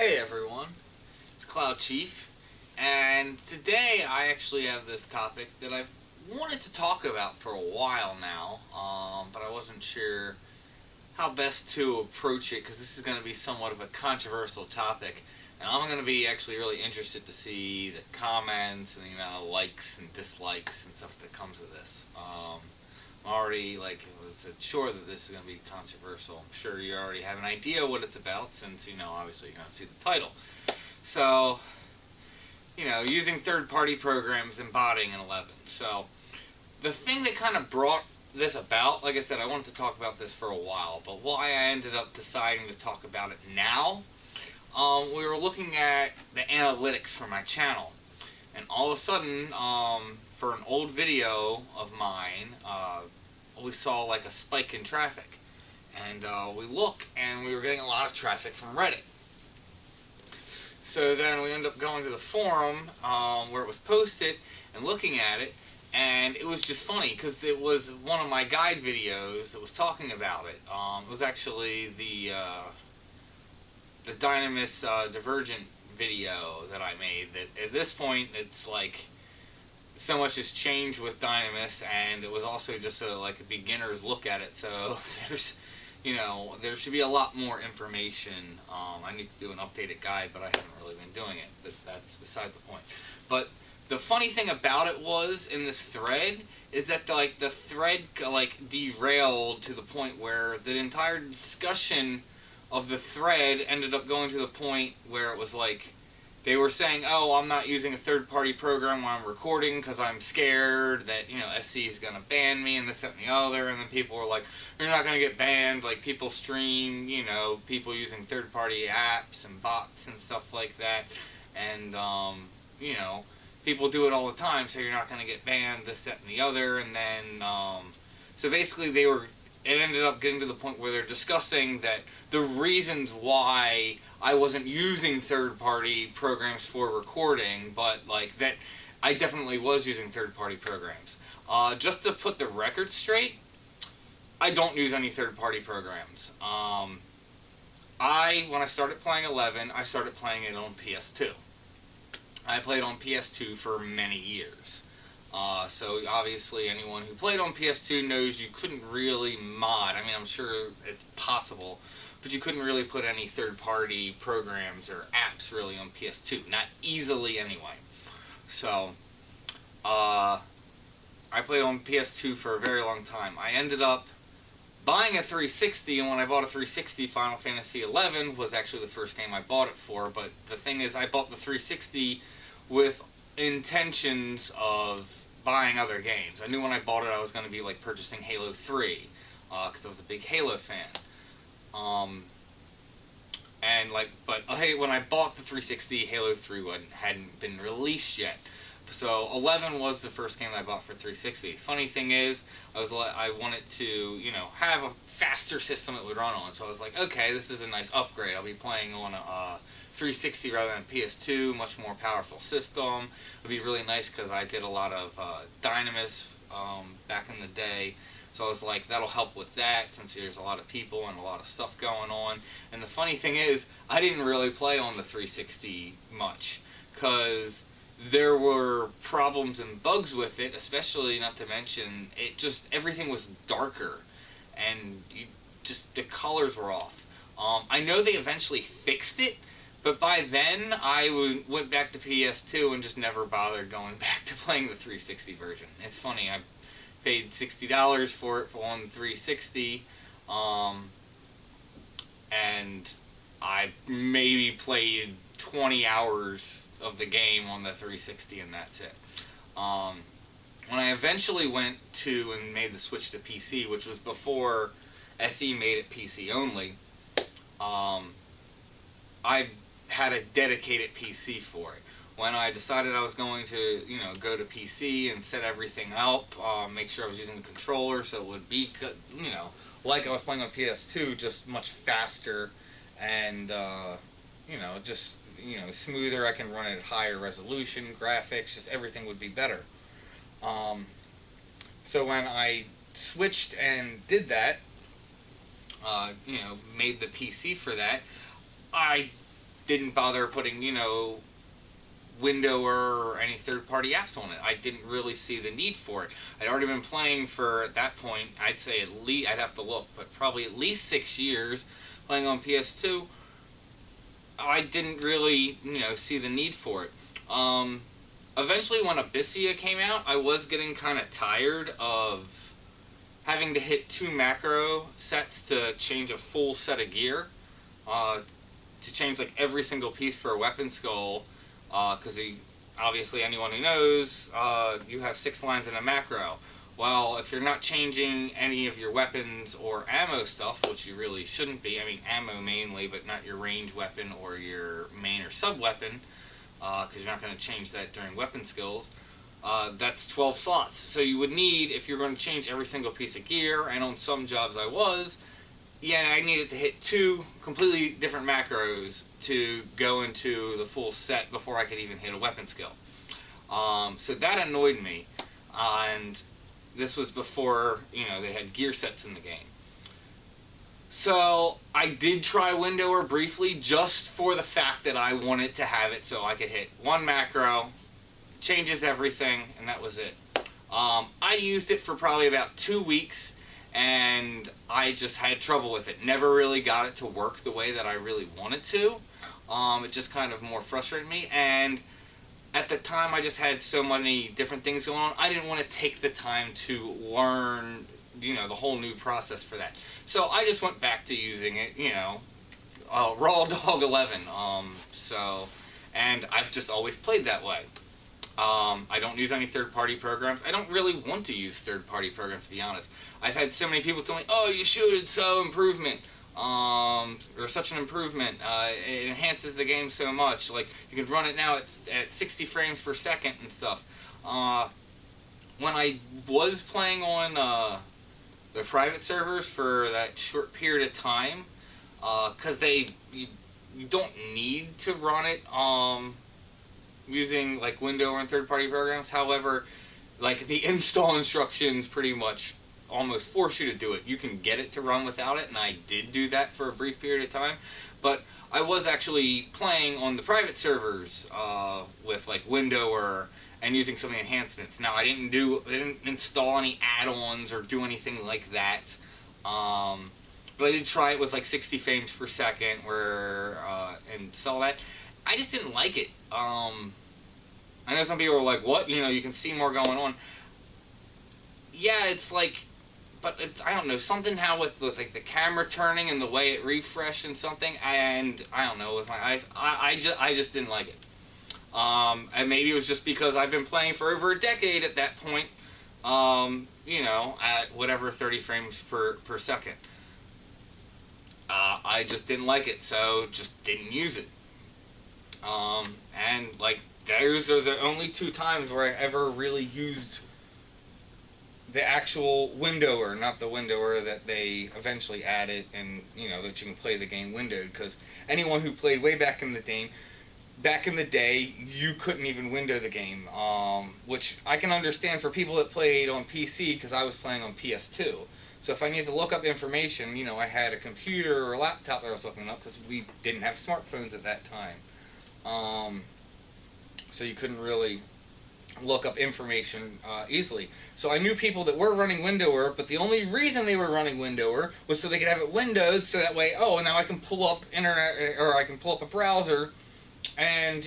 Hey everyone, it's Cloudchief, and today I actually have this topic that I've wanted to talk about for a while now, but I wasn't sure how best to approach it because this is going to be somewhat of a controversial topic, and I'm going to be actually really interested to see the comments and the amount of likes and dislikes and stuff that comes of this. I'm already sure that this is going to be controversial. I'm sure you already have an idea what it's about since obviously you're going to see the title. So, using third-party programs and botting in 11. So, the thing that kind of brought this about, like I said, I wanted to talk about this for a while, but why I ended up deciding to talk about it now, we were looking at the analytics for my channel, and all of a sudden, for an old video of mine, we saw like a spike in traffic, and we look, and we were getting a lot of traffic from Reddit. So then we ended up going to the forum where it was posted and looking at it, and it was just funny because it was one of my guide videos that was talking about it. It was actually the Dynamis Divergent video that I made. That at this point it's like so much has changed with Dynamis, and it was also just a beginner's look at it. So there's there should be a lot more information. I need to do an updated guide, but I haven't really been doing it. But that's beside the point. But the funny thing about it was, in this thread, is that the thread derailed to the point where the entire discussion of the thread ended up going to the point where it was like they were saying, oh, I'm not using a third-party program when I'm recording because I'm scared that, SC is going to ban me and this, that, and the other. And then people were like, you're not going to get banned. Like, people stream, people using third-party apps and bots and stuff like that. And, people do it all the time, so you're not going to get banned, this, that, and the other. And then, so basically it ended up getting to the point where they're discussing that the reasons why I wasn't using third-party programs for recording, but that I definitely was using third-party programs. Just to put the record straight, I don't use any third-party programs. When I started playing 11, I started playing it on PS2. I played on PS2 for many years. So obviously anyone who played on PS2 knows you couldn't really mod. I mean, I'm sure it's possible, but you couldn't really put any third-party programs or apps really on PS2. Not easily anyway. So, I played on PS2 for a very long time. I ended up buying a 360, and when I bought a 360, Final Fantasy XI was actually the first game I bought it for. But the thing is, I bought the 360 with intentions of buying other games. I knew when I bought it I was going to be purchasing Halo 3 because I was a big Halo fan. But when I bought the 360, Halo 3 hadn't been released yet. So 11 was the first game I bought for 360. Funny thing is, I wanted to have a faster system it would run on. So I was like, okay, this is a nice upgrade. I'll be playing on a 360 rather than PS2, much more powerful system. It'd be really nice because I did a lot of Dynamis back in the day. So I was like, that'll help with that since there's a lot of people and a lot of stuff going on. And the funny thing is, I didn't really play on the 360 much because there were problems and bugs with it, especially not to mention everything was darker and the colors were off. I know they eventually fixed it, but by then I went back to PS2 and just never bothered going back to playing the 360 version. It's funny, I paid $60 for it on 360, and I maybe played 20 hours of the game on the 360, and that's it. When I eventually went to and made the switch to PC, which was before SE made it PC only, I had a dedicated PC for it. When I decided I was going to, go to PC and set everything up, make sure I was using the controller so it would be, like I was playing on PS2, just much faster and, smoother. I can run it at higher resolution, graphics, just everything would be better. So when I switched and did that, made the PC for that, I didn't bother putting, Windower or any third-party apps on it. I didn't really see the need for it. I'd already been playing for, at that point, I'd say at least, I'd have to look, but probably at least 6 years playing on PS2. I didn't really, see the need for it. Eventually, when Abyssia came out, I was getting kind of tired of having to hit 2 macro sets to change a full set of gear, to change like every single piece for a weapon skull, because obviously anyone who knows, you have 6 lines in a macro. Well, if you're not changing any of your weapons or ammo stuff, which you really shouldn't be, I mean ammo mainly, but not your range weapon or your main or sub weapon, because you're not going to change that during weapon skills, that's 12 slots. So you would need, if you're going to change every single piece of gear, and on some jobs I needed to hit 2 completely different macros to go into the full set before I could even hit a weapon skill. So that annoyed me, and this was before, they had gear sets in the game. So I did try Windower briefly, just for the fact that I wanted to have it so I could hit 1 macro, changes everything, and that was it. I used it for probably about 2 weeks, and I just had trouble with it. Never really got it to work the way that I really wanted to. It just kind of more frustrated me, and at the time I just had so many different things going on, I didn't want to take the time to learn, the whole new process for that. So I just went back to using it, Raw Dog 11. And I've just always played that way. I don't use any third-party programs. I don't really want to use third-party programs, to be honest. I've had so many people tell me, oh, you should, it's so improvement. Or such an improvement. It enhances the game so much. Like, you can run it now at 60 frames per second and stuff. When I was playing on the private servers for that short period of time, because you don't need to run it using like Windower and third-party programs. However, like the install instructions pretty much almost force you to do it. You can get it to run without it, and I did do that for a brief period of time. But I was actually playing on the private servers with like Windower and using some of the enhancements. Now I didn't install any add-ons or do anything like that. But I did try it with like 60 frames per second, and saw that. I just didn't like it. I know some people are like, "What? You can see more going on." Yeah, it's like, but I don't know, something how with like the camera turning and the way it refreshed and something, and I don't know, with my eyes, I just didn't like it. And maybe it was just because I've been playing for over a decade at that point, at whatever 30 frames per second. I just didn't like it, so just didn't use it. And like those are the only 2 times where I ever really used the actual Windower, not the Windower that they eventually added, and that you can play the game windowed. Because anyone who played way back in the day, you couldn't even window the game, which I can understand for people that played on PC, because I was playing on PS2. So if I needed to look up information, I had a computer or a laptop that I was looking up, because we didn't have smartphones at that time. So you couldn't really look up information easily. So I knew people that were running Windower, but the only reason they were running Windower was so they could have it windowed, so that way, now I can pull up internet, or I can pull up a browser and,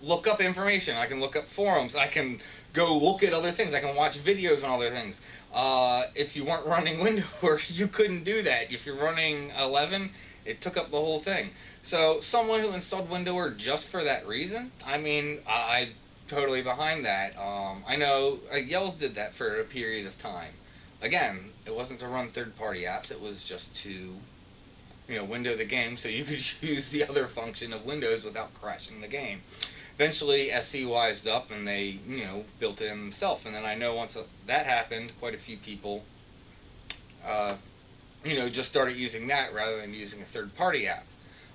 look up information. I can look up forums. I can go look at other things. I can watch videos on other things. If you weren't running Windower, you couldn't do that. If you're running 11, it took up the whole thing. So someone who installed Windower just for that reason, I totally behind that. I know Yells did that for a period of time. Again, it wasn't to run third-party apps. It was just to, window the game so you could use the other function of Windows without crashing the game. Eventually, SC wised up and they, built it in themselves. And then I know once that happened, quite a few people, just started using that rather than using a third-party app.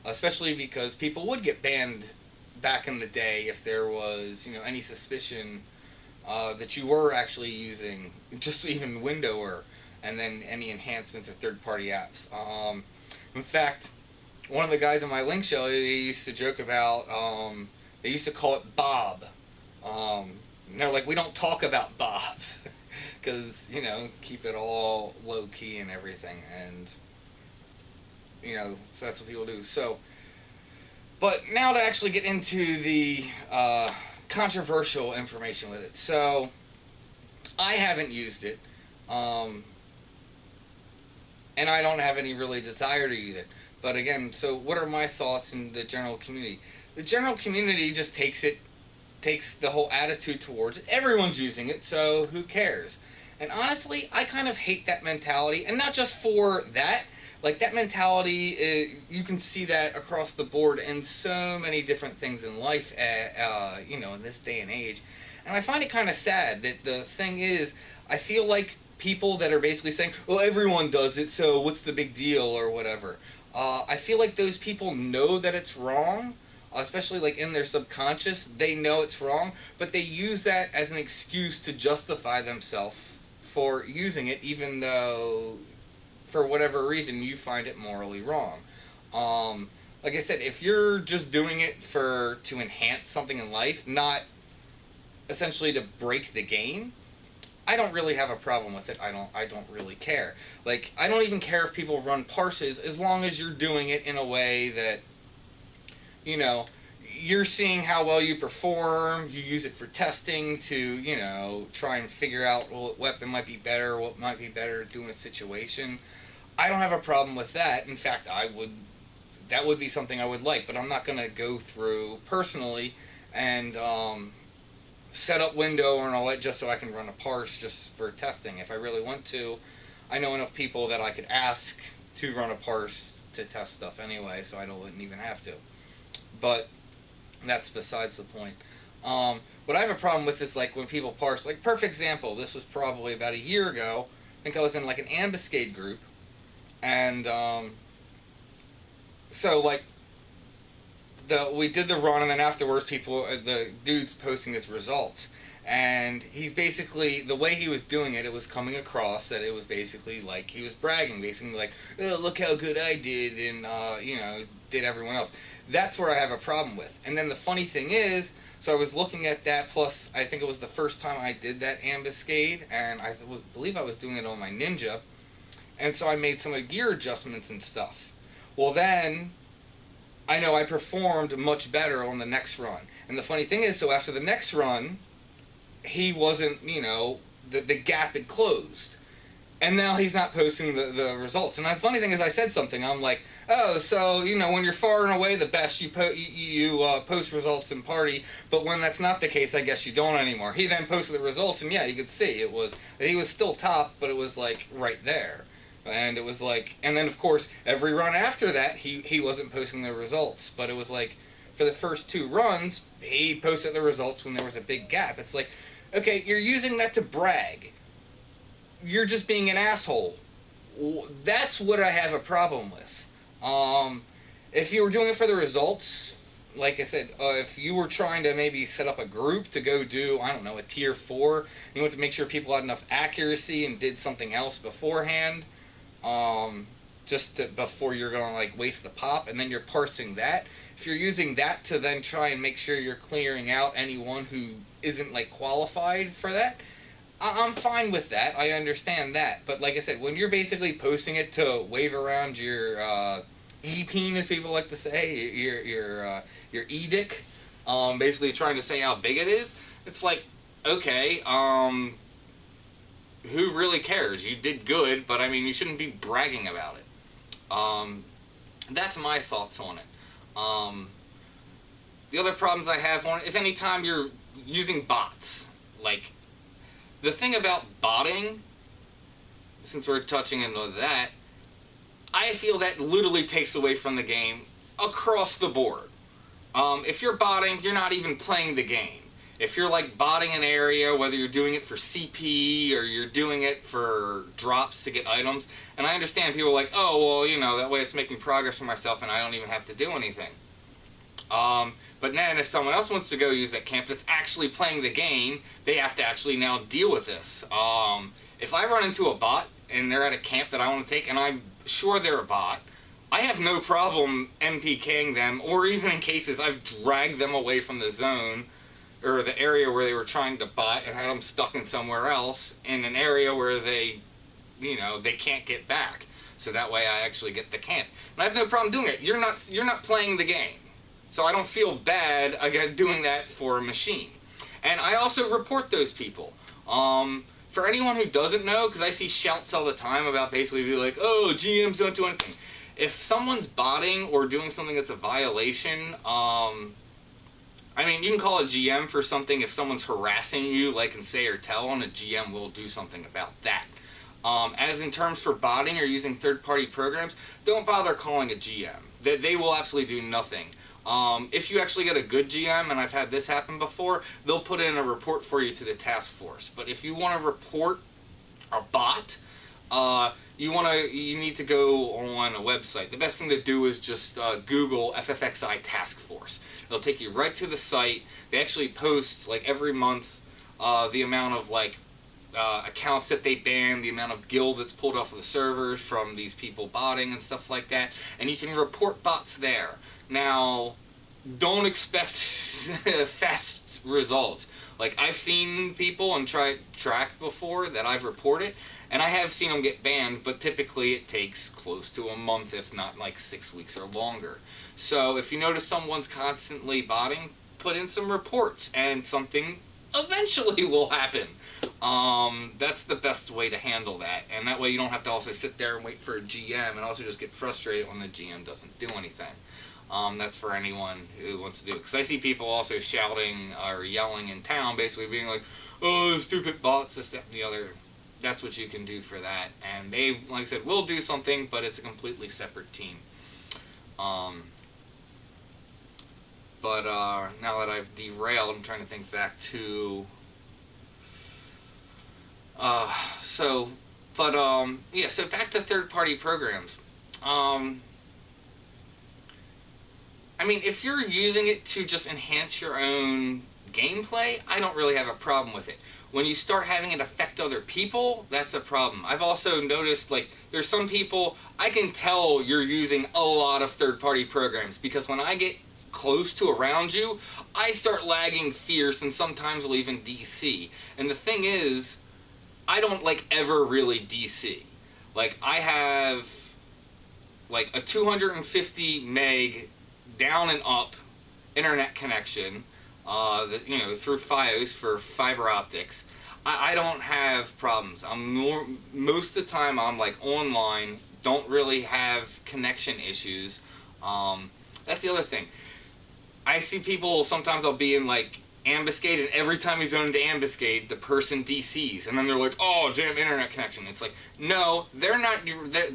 Especially because people would get banned back in the day if there was, any suspicion that you were actually using just even Windower, and then any enhancements or third-party apps. In fact, one of the guys in my link show, he used to joke about, they used to call it Bob. And they're like, we don't talk about Bob. Because, you know, keep it all low key and everything. And, you know, so that's what people do. So, but now to actually get into the controversial information with it. So, I haven't used it. And I don't have any really desire to use it. But again, so what are my thoughts in the general community? The general community just takes the whole attitude towards it. Everyone's using it, so who cares? And honestly, I kind of hate that mentality. And not just for that. Like, that mentality, you can see that across the board in so many different things in life, you know, in this day and age. And I find it kind of sad that the thing is, I feel like people that are basically saying, well, everyone does it, so what's the big deal, or whatever. I feel like those people know that it's wrong, especially like in their subconscious. They know it's wrong, but they use that as an excuse to justify themselves for using it, even though, for whatever reason, you find it morally wrong. Like I said, if you're just doing it to enhance something in life, not essentially to break the game, I don't really have a problem with it. I don't really care. Like, I don't even care if people run parses, as long as you're doing it in a way that, you know, you're seeing how well you perform, you use it for testing to, you know, try and figure out what weapon might be better, what might be better to do in a situation. I don't have a problem with that. In fact, that would be something I would like, but I'm not going to go through personally and set up window and all that just so I can run a parse just for testing. If I really want to, I know enough people that I could ask to run a parse to test stuff anyway, so I wouldn't even have to. But that's besides the point. What I have a problem with is, like, when people parse, like, perfect example, this was probably about a year ago. I think I was in, like, an ambuscade group, and so, like, we did the run, and then afterwards, the dude's posting his results, and he's basically, the way he was doing it, it was coming across that it was basically like he was bragging, basically like, oh, look how good I did, and you know, did everyone else. That's where I have a problem with. And then the funny thing is, so I was looking at that, plus I think it was the first time I did that ambuscade, and I believe I was doing it on my Ninja, and so I made some gear adjustments and stuff. Well, then I know I performed much better on the next run. And the funny thing is, so after the next run, he wasn't, you know, the gap had closed. And now he's not posting the results. And the funny thing is, I said something. I'm like, oh, so, you know, when you're far and away the best, you post results in party, but when that's not the case, I guess you don't anymore. He then posted the results, and yeah, you could see he was still top, but it was, like, right there. And it was like, and then of course, every run after that, he wasn't posting the results. But it was like, for the first 2 runs, he posted the results when there was a big gap. It's like, okay, you're using that to brag. You're just being an asshole. That's what I have a problem with. If you were doing it for the results, like I said, if you were trying to maybe set up a group to go do, I don't know, a tier 4, you want to make sure people had enough accuracy and did something else beforehand, before you're going to, like, waste the pop, and then you're parsing that. If you're using that to then try and make sure you're clearing out anyone who isn't, like, qualified for that, I'm fine with that. I understand that. But like I said, when you're basically posting it to wave around your e-peen, as people like to say, your e-dick, basically trying to say how big it is, it's like, okay, who really cares? You did good, but I mean, you shouldn't be bragging about it. That's my thoughts on it. The other problems I have on it is anytime you're using bots. Like, the thing about botting, since we're touching into that, I feel that literally takes away from the game across the board. If you're botting, you're not even playing the game. If you're, like, botting an area, whether you're doing it for CP or you're doing it for drops to get items, and I understand people are like, oh, well, you know, that way it's making progress for myself and I don't even have to do anything. But then if someone else wants to go use that camp that's actually playing the game, they have to actually now deal with this. If I run into a bot and they're at a camp that I want to take, and I'm sure they're a bot, I have no problem MPKing them, or even in cases I've dragged them away from the zone or the area where they were trying to bot and had them stuck in somewhere else in an area where they, they can't get back. So that way I actually get the camp. And I have no problem doing it. You're not playing the game. So I don't feel bad again doing that for a machine. And I also report those people. For anyone who doesn't know, because I see shouts all the time about basically be like, oh, GMs don't do anything. If someone's botting or doing something that's a violation, I mean, you can call a GM for something if someone's harassing you, like in say or tell, and a GM will do something about that. As in terms for botting or using third-party programs, don't bother calling a GM. They will absolutely do nothing. If you actually get a good GM, and I've had this happen before, they'll put in a report for you to the task force. But if you want to report a bot, you need to go on a website. The best thing to do is just Google FFXI task force. It'll take you right to the site. They actually post like every month the amount of accounts that they ban, the amount of guild that's pulled off of the servers from these people botting and stuff like that, and you can report bots there. Now, don't expect fast results. Like, I've seen people and tracked before that I've reported, and I have seen them get banned, but typically it takes close to a month, if not like 6 weeks or longer. So if you notice someone's constantly botting, put in some reports, and something eventually will happen. That's the best way to handle that, and that way you don't have to also sit there and wait for a GM and also just get frustrated when the GM doesn't do anything. That's for anyone who wants to do it. Because I see people also shouting or yelling in town, basically being like, oh, stupid bots, this, that, and the other. That's what you can do for that. And they, like I said, will do something, but it's a completely separate team. But now that I've derailed, I'm trying to think back to... so back to third-party programs. I mean, if you're using it to just enhance your own gameplay, I don't really have a problem with it. When you start having it affect other people, that's a problem. I've also noticed, like, there's some people, I can tell you're using a lot of third-party programs, because when I get close to around you, I start lagging fierce, and sometimes I'll even DC. And the thing is, I don't, like, ever really DC. Like, I have, like, a 250 meg down and up internet connection, through Fios for fiber optics. I don't have problems. Most of the time I'm like online, don't really have connection issues. That's the other thing. I see people, sometimes I'll be in like ambuscade, and every time you zone into ambuscade, the person DCs, and then they're like, oh, jam internet connection. It's like, no, they're not,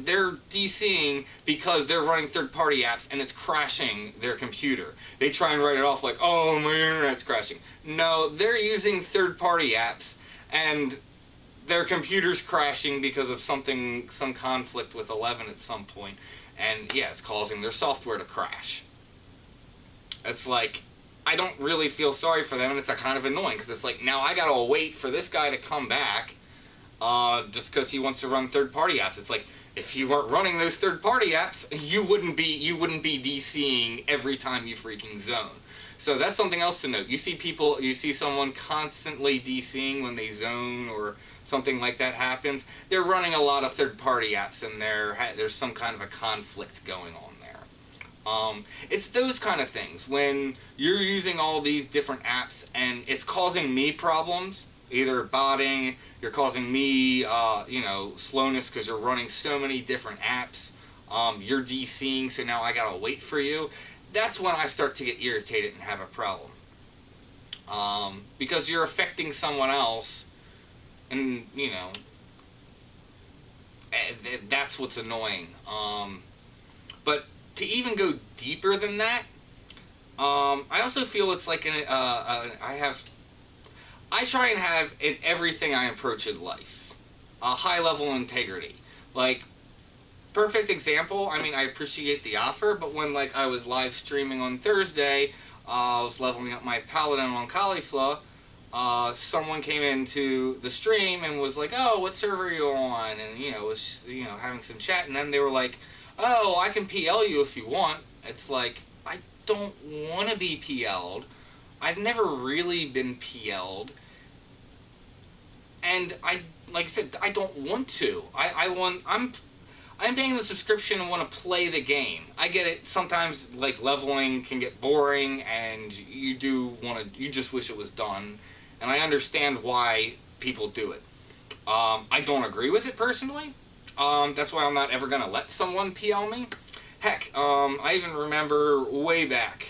they're DCing because they're running third-party apps and it's crashing their computer. They try and write it off like, oh, my internet's crashing. No, they're using third-party apps and their computer's crashing because of some conflict with 11 at some point, and yeah, it's causing their software to crash. It's like, I don't really feel sorry for them, and it's kind of annoying, because it's like, now I gotta wait for this guy to come back, just because he wants to run third-party apps. It's like, if you weren't running those third-party apps, you wouldn't be DCing every time you freaking zone. So that's something else to note. You see someone constantly DCing when they zone, or something like that happens, they're running a lot of third-party apps, and there's some kind of a conflict going on there. It's those kind of things, when you're using all these different apps and it's causing me problems, either botting, you're causing me, slowness because you're running so many different apps, you're DCing, so now I gotta wait for you. That's when I start to get irritated and have a problem. Because you're affecting someone else, and, that's what's annoying. But to even go deeper than that, I also feel it's like I try and have in everything I approach in life a high level of integrity. Like, perfect example, I mean, I appreciate the offer, but when like I was live streaming on Thursday, I was leveling up my Paladin on Caulifla, someone came into the stream and was like, oh, what server are you on? And, was, having some chat, and then they were like, oh, I can PL you if you want. It's like, I don't want to be PL'd. I've never really been PL'd. And like I said, I don't want to. I'm paying the subscription and want to play the game. I get it. Sometimes like leveling can get boring, and you just wish it was done. And I understand why people do it. I don't agree with it personally. That's why I'm not ever gonna let someone PL me. Heck, I even remember way back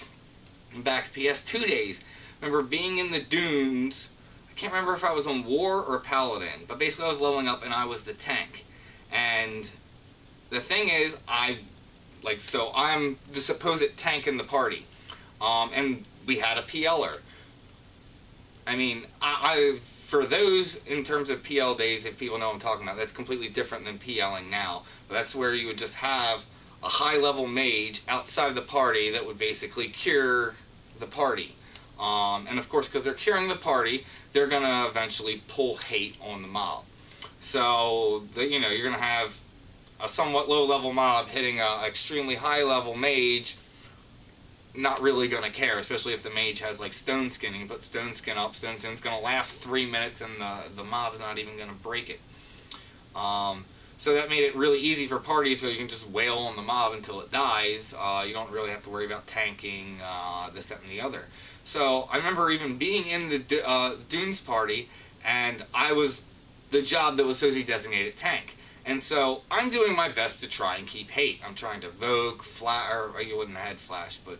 PS2 days. Remember being in the dunes. I can't remember if I was on War or Paladin, but basically I was leveling up and I was the tank. And the thing is, I'm the supposed tank in the party, and we had a PLer. I mean, for those, in terms of PL days, if people know what I'm talking about, that's completely different than PLing now. But that's where you would just have a high-level mage outside the party that would basically cure the party. And of course, because they're curing the party, they're going to eventually pull hate on the mob. So, you're going to have a somewhat low-level mob hitting an extremely high-level mage, not really going to care, especially if the mage has like stone skinning. Put stone skin up, stone skin's going to last 3 minutes, and the mob's not even going to break it. So that made it really easy for parties, so you can just wail on the mob until it dies. You don't really have to worry about tanking, this, that, and the other. So I remember even being in the Dunes party, and I was the job that was supposed to be designated tank. And so I'm doing my best to try and keep hate. I'm trying to evoke, or you wouldn't have had flash, but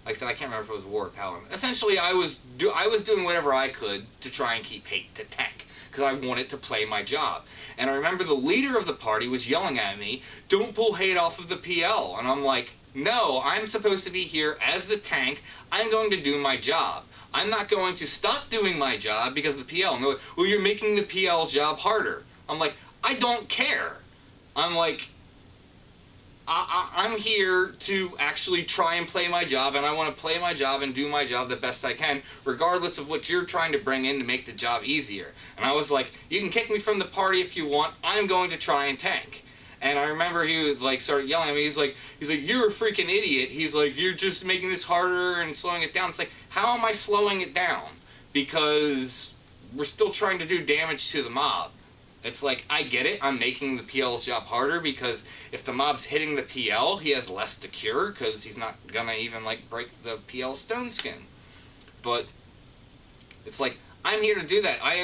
like I said, I can't remember if it was War or Paladin. Essentially, I was doing whatever I could to try and keep hate, to tank, because I wanted to play my job. And I remember the leader of the party was yelling at me, "Don't pull hate off of the PL." And I'm like, no, I'm supposed to be here as the tank. I'm going to do my job. I'm not going to stop doing my job because of the PL. And they're like, well, you're making the PL's job harder. I'm like, I don't care. I'm like, I'm here to actually try and play my job, and I want to play my job and do my job the best I can, regardless of what you're trying to bring in to make the job easier. And I was like, you can kick me from the party if you want. I'm going to try and tank. And I remember he would like start yelling at me. He's like, you're a freaking idiot. He's like, you're just making this harder and slowing it down. It's like, how am I slowing it down? Because we're still trying to do damage to the mob. It's like, I get it. I'm making the PL's job harder because if the mob's hitting the PL, he has less to cure because he's not gonna even like break the PL stone skin. But it's like, I'm here to do that. I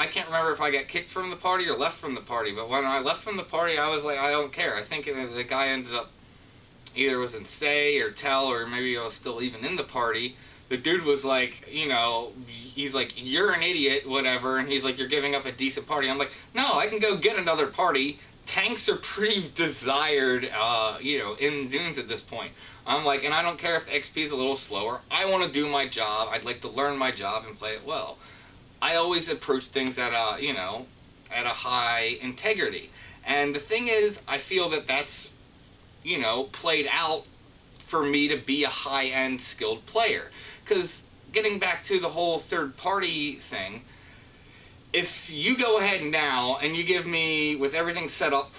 can't remember if I got kicked from the party or left from the party, but when I left from the party, I was like, I don't care. I think the guy ended up either was in say or tell, or maybe I was still even in the party. The dude was like, he's like, you're an idiot, whatever, and he's like, you're giving up a decent party. I'm like, no, I can go get another party. Tanks are pretty desired, in Dunes at this point. I'm like, and I don't care if the XP is a little slower. I want to do my job. I'd like to learn my job and play it well. I always approach things at a high integrity. And the thing is, I feel that that's, played out for me to be a high-end skilled player. Because getting back to the whole third-party thing, if you go ahead now and you give me, with everything set up,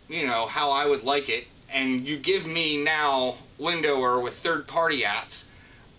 how I would like it, and you give me now Windower with third-party apps,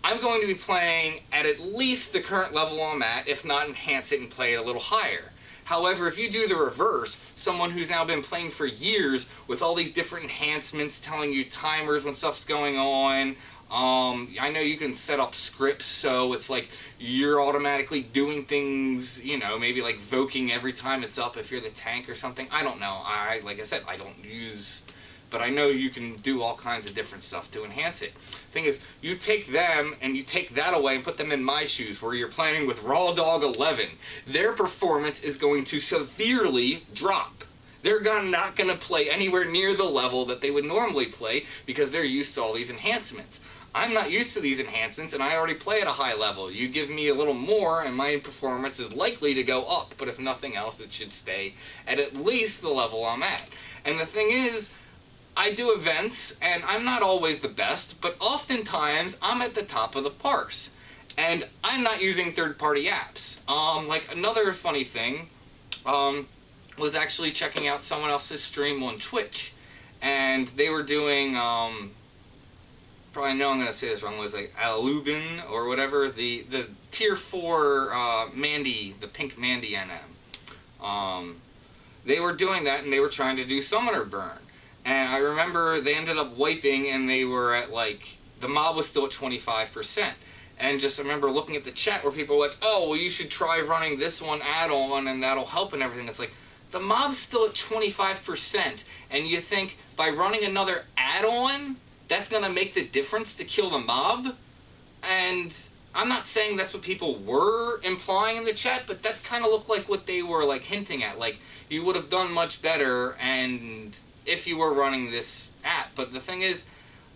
I'm going to be playing at least the current level I'm at, if not enhance it and play it a little higher. However, if you do the reverse, someone who's now been playing for years with all these different enhancements telling you timers when stuff's going on, I know you can set up scripts so it's like you're automatically doing things, maybe like voking every time it's up if you're the tank or something. I don't know. Like I said, I don't use... But I know you can do all kinds of different stuff to enhance it. Thing is, you take them and you take that away and put them in my shoes where you're playing with Raw Dog 11. Their performance is going to severely drop. They're not going to play anywhere near the level that they would normally play because they're used to all these enhancements. I'm not used to these enhancements and I already play at a high level. You give me a little more and my performance is likely to go up, but if nothing else, it should stay at least the level I'm at. And the thing is, I do events, and I'm not always the best, but oftentimes I'm at the top of the parse. And I'm not using third-party apps. Like another funny thing was actually checking out someone else's stream on Twitch. and they were doing, probably know I'm going to say this wrong, was like Alubin or whatever, the tier 4 Mandy, the pink Mandy NM. They were doing that, and they were trying to do Summoner Burn. And I remember they ended up wiping, and they were at, like, the mob was still at 25%. And just remember looking at the chat where people were like, oh, well, you should try running this one add-on, and that'll help and everything. It's like, the mob's still at 25%, and you think by running another add-on, that's going to make the difference to kill the mob? And I'm not saying that's what people were implying in the chat, but that's kind of looked like what they were, like, hinting at. Like, you would have done much better and if you were running this app. But the thing is,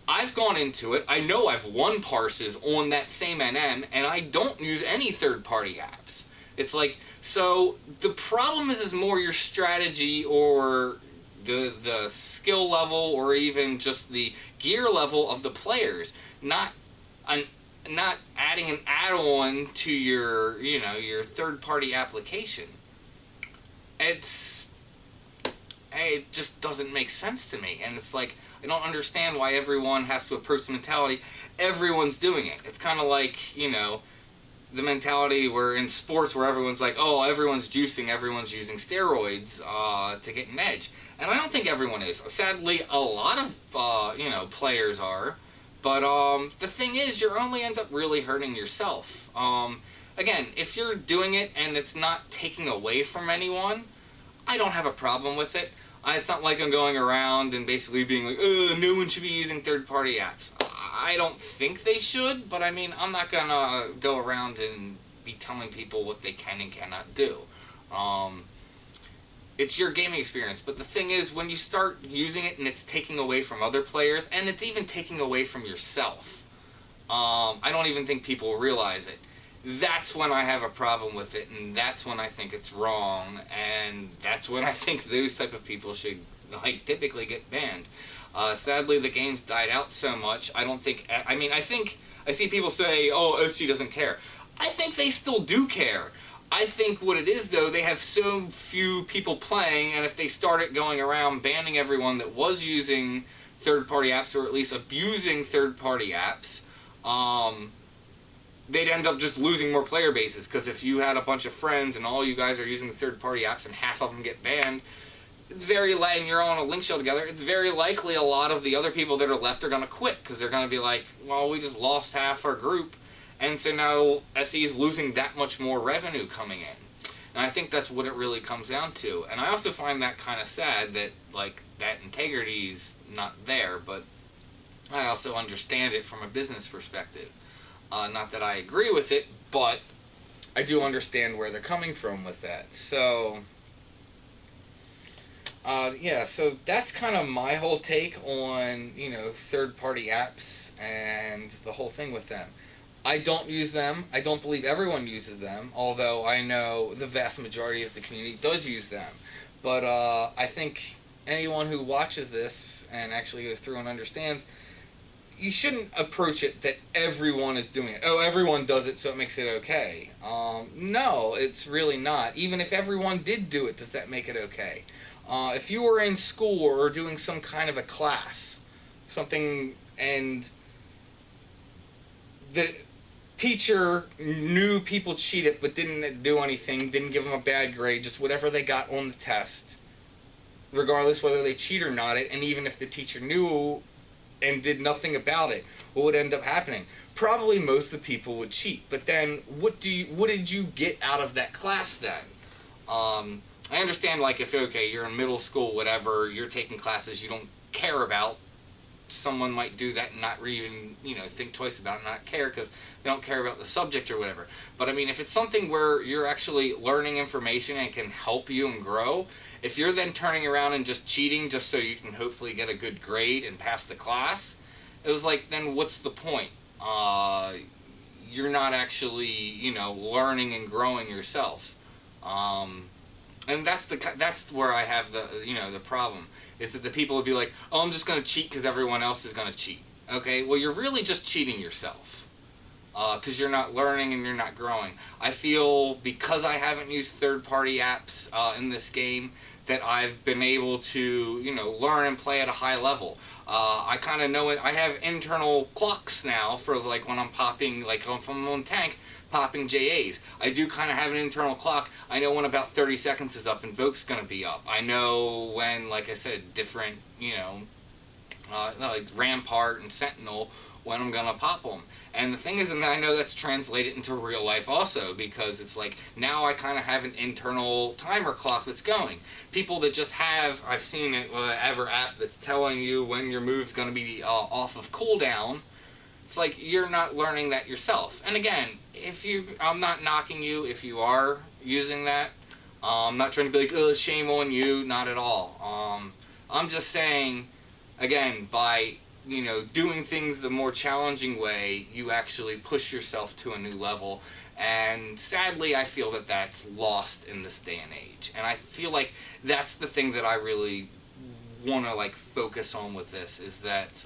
I've gone into it. I know I've won parses on that same NM, and I don't use any third-party apps. It's like, so the problem is more your strategy or the skill level or even just the gear level of the players, not adding an add-on to your, you know, your third-party application. It just doesn't make sense to me, and it's like, I don't understand why everyone has to approach the mentality everyone's doing it. It's kind of like, you know, the mentality where in sports where everyone's like, oh, everyone's juicing, everyone's using steroids to get an edge, and I don't think everyone is. Sadly, a lot of you know, players are, but the thing is, you only end up really hurting yourself. Again, if you're doing it and it's not taking away from anyone, I don't have a problem with it. It's not like I'm going around and basically being like, no one should be using third-party apps. I don't think they should, but I mean, I'm not going to go around and be telling people what they can and cannot do. It's your gaming experience, but the thing is, when you start using it and it's taking away from other players, and it's even taking away from yourself, I don't even think people realize it. That's when I have a problem with it, and that's when I think it's wrong, and that's when I think those type of people should, like, typically get banned. Sadly, the game's died out so much, I don't think, I mean, I think, I see people say, oh, OC doesn't care. I think they still do care. I think what it is, though, they have so few people playing, and if they started going around banning everyone that was using third-party apps, or at least abusing third-party apps, they'd end up just losing more player bases, because if you had a bunch of friends and all you guys are using third-party apps and half of them get banned, it's very likely, and you're all on a link show together, it's very likely a lot of the other people that are left are going to quit, because they're going to be like, well, we just lost half our group, and so now SE is losing that much more revenue coming in. And I think that's what it really comes down to. And I also find that kind of sad that, like, that integrity's not there, but I also understand it from a business perspective. Not that I agree with it, but I do understand where they're coming from with that. So, yeah, so that's kind of my whole take on, you know, third-party apps and the whole thing with them. I don't use them. I don't believe everyone uses them, although I know the vast majority of the community does use them. But I think anyone who watches this and actually goes through and understands, you shouldn't approach it that everyone is doing it. Oh, everyone does it, so it makes it okay. No, it's really not. Even if everyone did do it, does that make it okay? If you were in school or doing some kind of a class, something, and the teacher knew people cheated but didn't do anything, didn't give them a bad grade, just whatever they got on the test, regardless whether they cheat or not, and even if the teacher knew and did nothing about it, what would end up happening? Probably most of the people would cheat. But then, what did you get out of that class then? I understand, like, if, okay, you're in middle school, whatever, you're taking classes you don't care about, someone might do that and not even, you know, think twice about it and not care because they don't care about the subject or whatever. But, I mean, if it's something where you're actually learning information and can help you and grow, if you're then turning around and just cheating just so you can hopefully get a good grade and pass the class, it was like, then what's the point? You're not actually, you know, learning and growing yourself. And that's where I have the, you know, the problem, is that the people would be like, oh, I'm just going to cheat because everyone else is going to cheat. Okay, well, you're really just cheating yourself, because you're not learning and you're not growing. I feel because I haven't used third-party apps in this game, that I've been able to, you know, learn and play at a high level. I kind of know it. I have internal clocks now for like when I'm popping, like if I'm on tank, popping JAs. I do kind of have an internal clock. I know when about 30 seconds is up and Invoke's going to be up. I know when, like I said, different, you know, like Rampart and Sentinel, when I'm going to pop them. And the thing is, and I know that's translated into real life also, because it's like, now I kind of have an internal timer clock that's going. People that just have, I've seen it, whatever app that's telling you when your move's going to be off of cooldown, it's like, you're not learning that yourself. And again, I'm not knocking you if you are using that. I'm not trying to be like, oh, shame on you, not at all. I'm just saying, again, by, you know, doing things the more challenging way, you actually push yourself to a new level. And sadly, I feel that that's lost in this day and age. And I feel like that's the thing that I really want to, like, focus on with this, is that,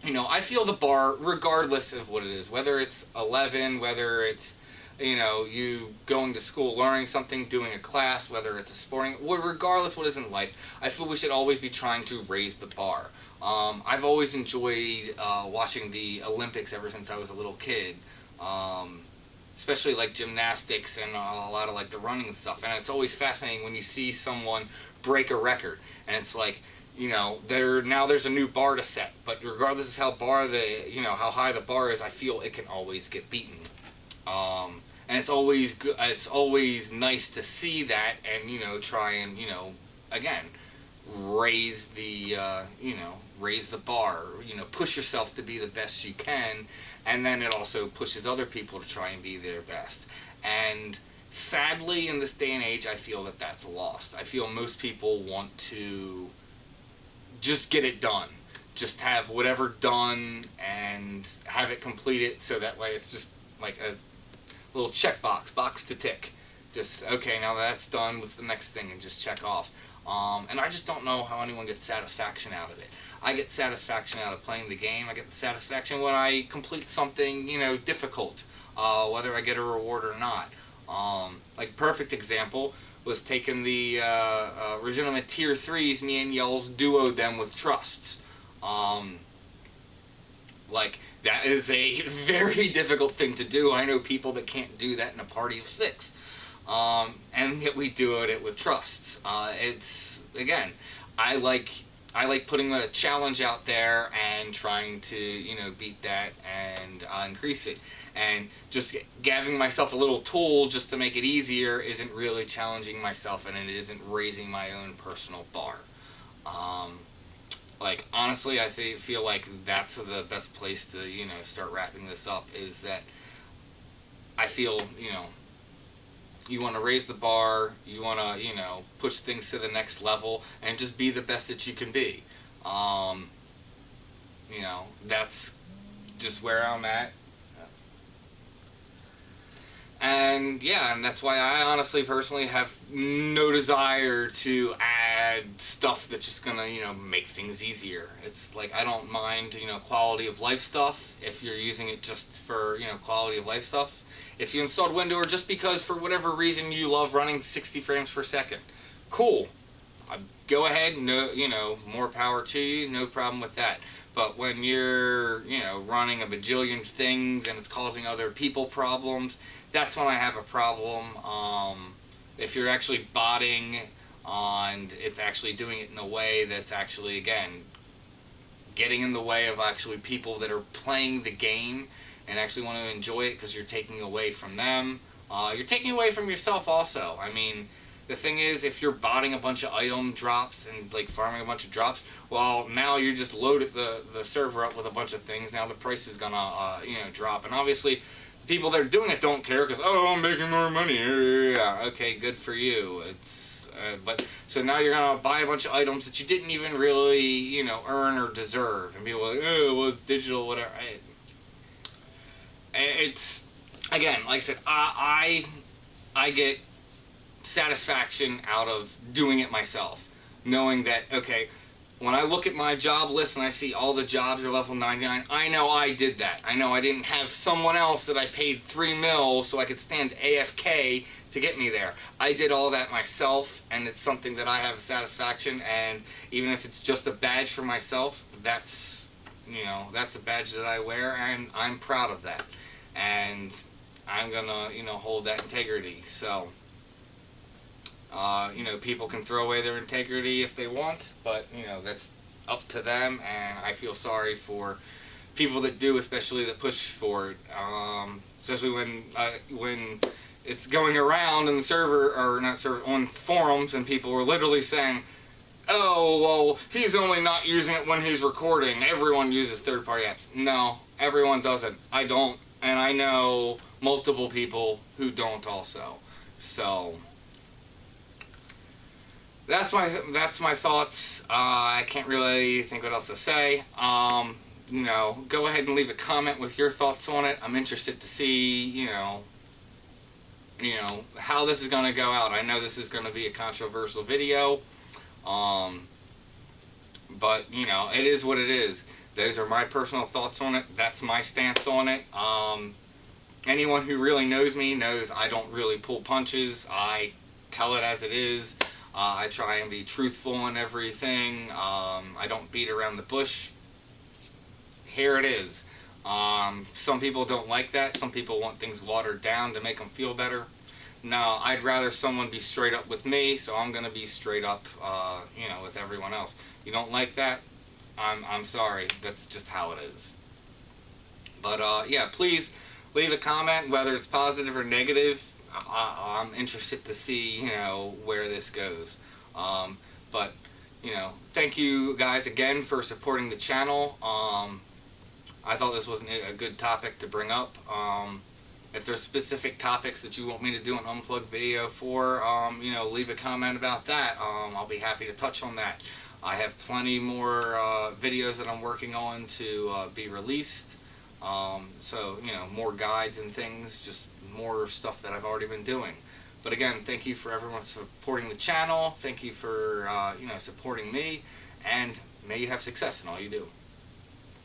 you know, I feel the bar, regardless of what it is, whether it's 11, whether it's, you know, you going to school, learning something, doing a class, whether it's a sporting, regardless what is in life, I feel we should always be trying to raise the bar. I've always enjoyed watching the Olympics ever since I was a little kid, especially like gymnastics and a lot of like the running and stuff. And it's always fascinating when you see someone break a record, and it's like, you know, there's a new bar to set. But regardless of how high the bar is, I feel it can always get beaten. And it's always good. It's always nice to see that, and, you know, try and, you know, again, raise the bar. You know, push yourself to be the best you can, and then it also pushes other people to try and be their best. And sadly, in this day and age, I feel that that's lost. I feel most people want to just get it done. Just have whatever done and have it completed, so that way it's just like a little checkbox, box to tick. Just, okay, now that's done, what's the next thing, and just check off. And I just don't know how anyone gets satisfaction out of it. I get satisfaction out of playing the game. I get the satisfaction when I complete something, you know, difficult, whether I get a reward or not. Like, perfect example was taking the Legitimate Tier 3s, me and Yells duoed them with trusts. Like, that is a very difficult thing to do. I know people that can't do that in a party of 6. And yet we do it with trusts. It's, again, I like putting a challenge out there and trying to, you know, beat that and increase it. And just giving myself a little tool just to make it easier isn't really challenging myself, and it isn't raising my own personal bar. Like, honestly, I feel like that's the best place to, you know, start wrapping this up, is that I feel, you know, you want to raise the bar, you want to, you know, push things to the next level, and just be the best that you can be. You know, that's just where I'm at. And yeah, and that's why I honestly, personally, have no desire to add stuff that's just gonna, you know, make things easier. It's like, I don't mind, you know, quality of life stuff if you're using it just for, you know, quality of life stuff. If you installed Windows just because for whatever reason you love running 60 frames per second, cool. Go ahead, no, you know, more power to you, no problem with that. But when you're, you know, running a bajillion things and it's causing other people problems, that's when I have a problem. If you're actually botting and it's actually doing it in a way that's actually, again, getting in the way of actually people that are playing the game and actually want to enjoy it, because you're taking away from them. You're taking away from yourself also. I mean, the thing is, if you're botting a bunch of item drops and, like, farming a bunch of drops, well, now you just loaded the server up with a bunch of things. Now the price is gonna, you know, drop. And obviously, the people that are doing it don't care, because, oh, I'm making more money. Yeah, okay, good for you. It's, but, so now you're gonna buy a bunch of items that you didn't even really, you know, earn or deserve. And people are like, oh, well, it's digital, whatever. It's, again, like I said, I get satisfaction out of doing it myself, knowing that, okay, when I look at my job list and I see all the jobs are level 99, I know I did that. I know I didn't have someone else that I paid $3 million so I could stand AFK to get me there. I did all that myself, and it's something that I have satisfaction, and even if it's just a badge for myself, that's, you know, that's a badge that I wear, and I'm proud of that. And I'm gonna, you know, hold that integrity. So, you know, people can throw away their integrity if they want, but, you know, that's up to them, and I feel sorry for people that do, especially that push for it, especially when it's going around in the server, or not server, on forums, and people were literally saying, oh, well, he's only not using it when he's recording. Everyone uses third-party apps. No, everyone doesn't. I don't, and I know multiple people who don't also. So that's my thoughts. I can't really think what else to say. You know, go ahead and leave a comment with your thoughts on it. I'm interested to see, you know, how this is going to go out. I know this is going to be a controversial video, but, you know, it is what it is. Those are my personal thoughts on it. That's my stance on it. Anyone who really knows me knows I don't really pull punches. I tell it as it is. I try and be truthful in everything. I don't beat around the bush. Here it is. Some people don't like that. Some people want things watered down to make them feel better. No, I'd rather someone be straight up with me, so I'm going to be straight up, you know, with everyone else. You don't like that? I'm sorry. That's just how it is. But, yeah, please leave a comment, whether it's positive or negative. I'm interested to see, you know, where this goes. But, you know, thank you guys again for supporting the channel. I thought this was a good topic to bring up. If there's specific topics that you want me to do an unplugged video for, you know, leave a comment about that. I'll be happy to touch on that. I have plenty more videos that I'm working on to be released. So, you know, more guides and things, just more stuff that I've already been doing. But again, thank you for everyone supporting the channel. Thank you for, you know, supporting me. And may you have success in all you do.